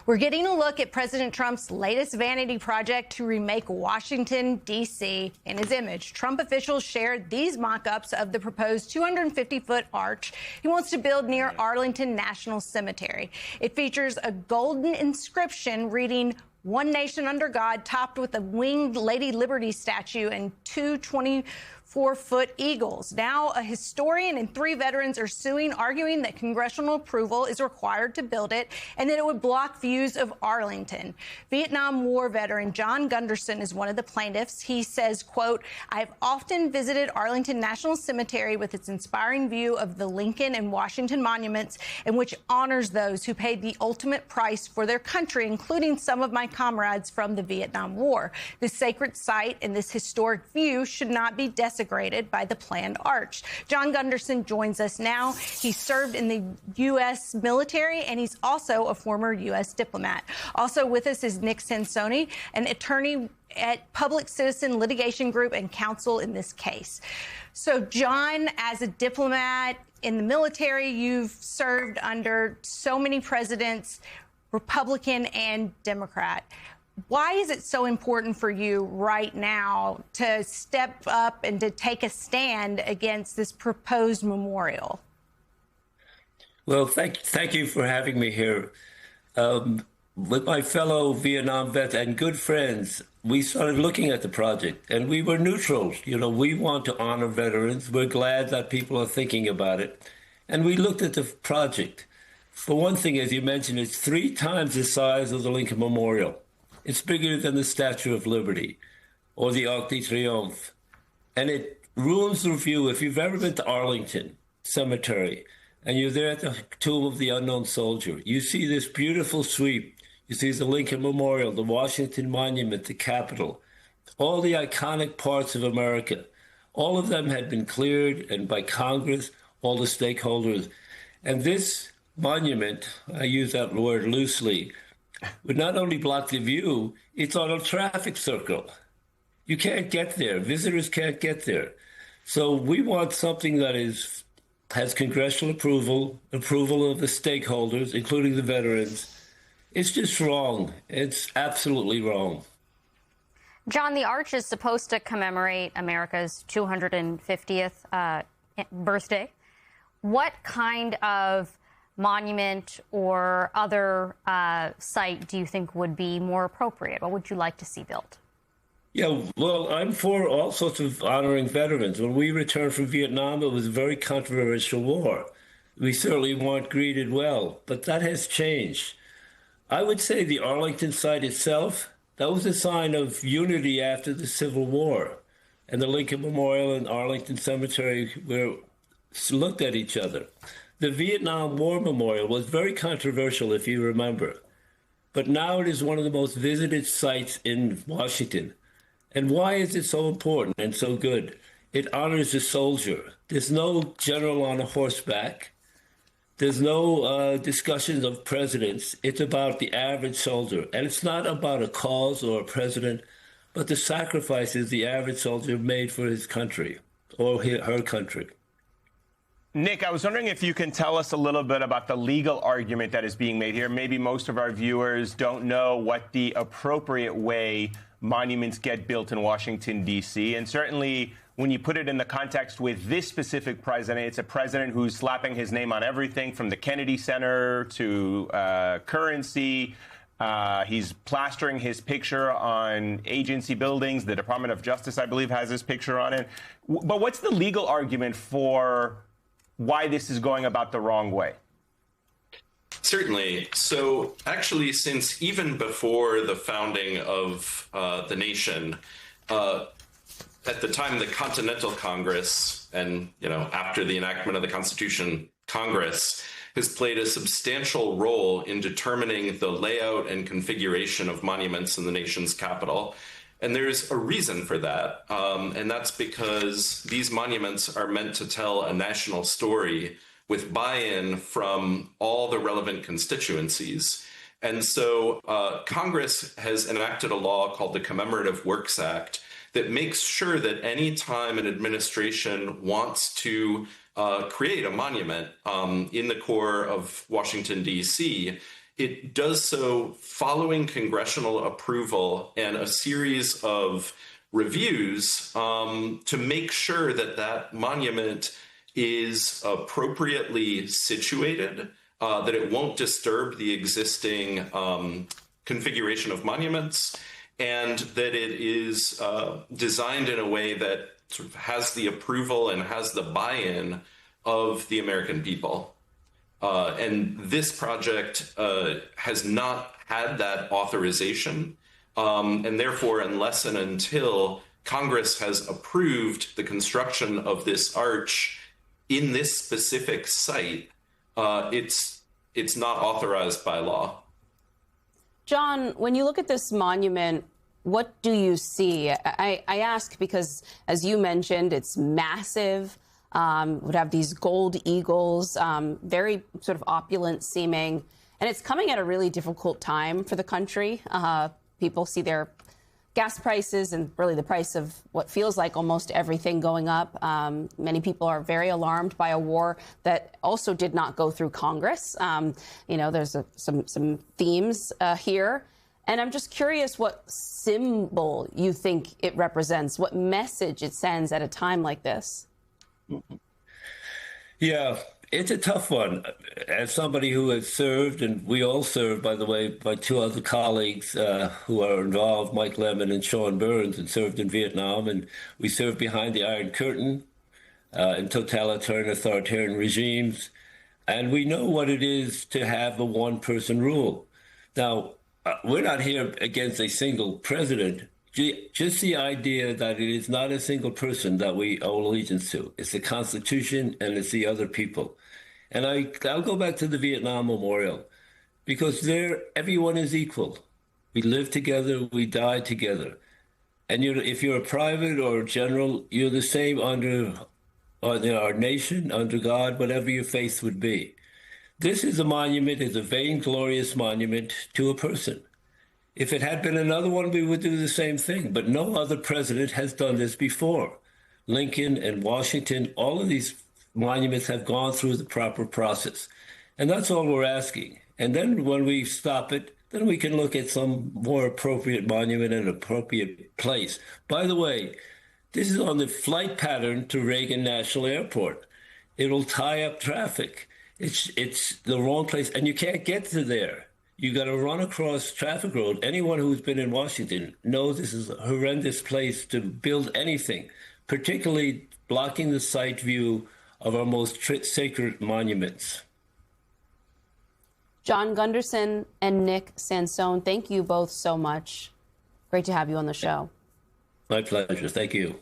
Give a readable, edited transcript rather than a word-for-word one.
We're getting a look at President Trump's latest vanity project to remake Washington, D.C. in his image. Trump officials shared these mock-ups of the proposed 250-foot arch he wants to build near Arlington National Cemetery. It features a golden inscription reading "One Nation Under God," topped with a winged Lady Liberty statue and two 24-foot eagles. Now, a historian and 3 veterans are suing, arguing that congressional approval is required to build it and that it would block views of Arlington. Vietnam War veteran John Gunderson is one of the plaintiffs. He says, quote, "I've often visited Arlington National Cemetery with its inspiring view of the Lincoln and Washington monuments, and which honors those who paid the ultimate price for their country, including some of my comrades from the Vietnam War. This sacred site and this historic view should not be desecrated by the planned arch." John Gunderson joins us now. He served in the U.S. military, and he's also a former U.S. diplomat. Also with us is Nick Sansoni, an attorney at Public Citizen Litigation Group and counsel in this case. So, John, as a diplomat in the military, you've served under so many presidents, Republican and Democrat. Why is it so important for you right now to step up and to take a stand against this proposed memorial? Well, thank you for having me here. With my fellow Vietnam vets and good friends, we started looking at the project, and we were neutral. You know, we want to honor veterans. We're glad that people are thinking about it. And we looked at the project. For one thing, as you mentioned, it's 3 times the size of the Lincoln Memorial. It's bigger than the Statue of Liberty or the Arc de Triomphe. And it ruins the view. If you've ever been to Arlington Cemetery and you're there at the Tomb of the Unknown Soldier, you see this beautiful sweep. You see the Lincoln Memorial, the Washington Monument, the Capitol, all the iconic parts of America. All of them had been cleared and by Congress, all the stakeholders. And this monument, I use that word loosely, would not only block the view, it's on a traffic circle. You can't get there. Visitors can't get there. So we want something that has congressional approval of the stakeholders, including the veterans. It's just wrong. It's absolutely wrong. John, the arch is supposed to commemorate America's 250th birthday. What kind of monument or other site do you think would be more appropriate? What would you like to see built? Yeah, well, I'm for all sorts of honoring veterans. When we returned from Vietnam, it was a very controversial war. We certainly weren't greeted well, but that has changed. I would say the Arlington site itself, that was a sign of unity after the Civil War. And the Lincoln Memorial and Arlington Cemetery looked at each other. The Vietnam War Memorial was very controversial, if you remember. But now it is one of the most visited sites in Washington. And why is it so important and so good? It honors the soldier. There's no general on a horseback. There's no discussions of presidents. It's about the average soldier. And it's not about a cause or a president, but the sacrifices the average soldier made for his country or her country. Nick, I was wondering if you can tell us a little bit about the legal argument that is being made here. Maybe most of our viewers don't know what the appropriate way monuments get built in Washington, D.C. And certainly when you put it in the context with this specific president, it's a president who's slapping his name on everything from the Kennedy Center to currency. He's plastering his picture on agency buildings. The Department of Justice, I believe, has his picture on it. But what's the legal argument for why this is going about the wrong way? Certainly. So actually, since even before the founding of the nation, at the time of the Continental Congress and, after the enactment of the Constitution, Congress has played a substantial role in determining the layout and configuration of monuments in the nation's capital. And there's a reason for that. And that's because these monuments are meant to tell a national story with buy-in from all the relevant constituencies. And so Congress has enacted a law called the Commemorative Works Act that makes sure that any time an administration wants to create a monument in the core of Washington, D.C., it does so following congressional approval and a series of reviews to make sure that that monument is appropriately situated, that it won't disturb the existing configuration of monuments, and that it is designed in a way that sort of has the approval and has the buy-in of the American people. And this project has not had that authorization. And therefore, unless and until Congress has approved the construction of this arch in this specific site, it's not authorized by law. John, when you look at this monument, what do you see? I ask because, as you mentioned, it's massive. Would have these gold eagles, very sort of opulent seeming. And it's coming at a really difficult time for the country. People see their gas prices and really the price of what feels like almost everything going up. Many people are very alarmed by a war that also did not go through Congress. There's some themes here. And I'm just curious what symbol you think it represents, what message it sends at a time like this. Yeah, it's a tough one. As somebody who has served, and we all served, by the way, by two other colleagues who are involved, Mike Lemon and Sean Burns, and served in Vietnam, and we served behind the Iron Curtain in totalitarian, authoritarian regimes, and we know what it is to have a one-person rule. Now, we're not here against a single president. Just the idea that it is not a single person that we owe allegiance to. It's the Constitution and it's the other people. And I'll go back to the Vietnam Memorial, because there everyone is equal. We live together, we die together. And if you're a private or a general, you're the same under our nation, under God, whatever your faith would be. This is a monument, is a vainglorious monument to a person. If it had been another one, we would do the same thing. But no other president has done this before. Lincoln and Washington, all of these monuments have gone through the proper process. And that's all we're asking. And then when we stop it, then we can look at some more appropriate monument in an appropriate place. By the way, this is on the flight pattern to Reagan National Airport. It'll tie up traffic. It's the wrong place, and you can't get to there. You got to run across traffic road. Anyone who's been in Washington knows this is a horrendous place to build anything, particularly blocking the sight view of our most sacred monuments. John Gunderson and Nick Sansone, thank you both so much. Great to have you on the show. My pleasure. Thank you.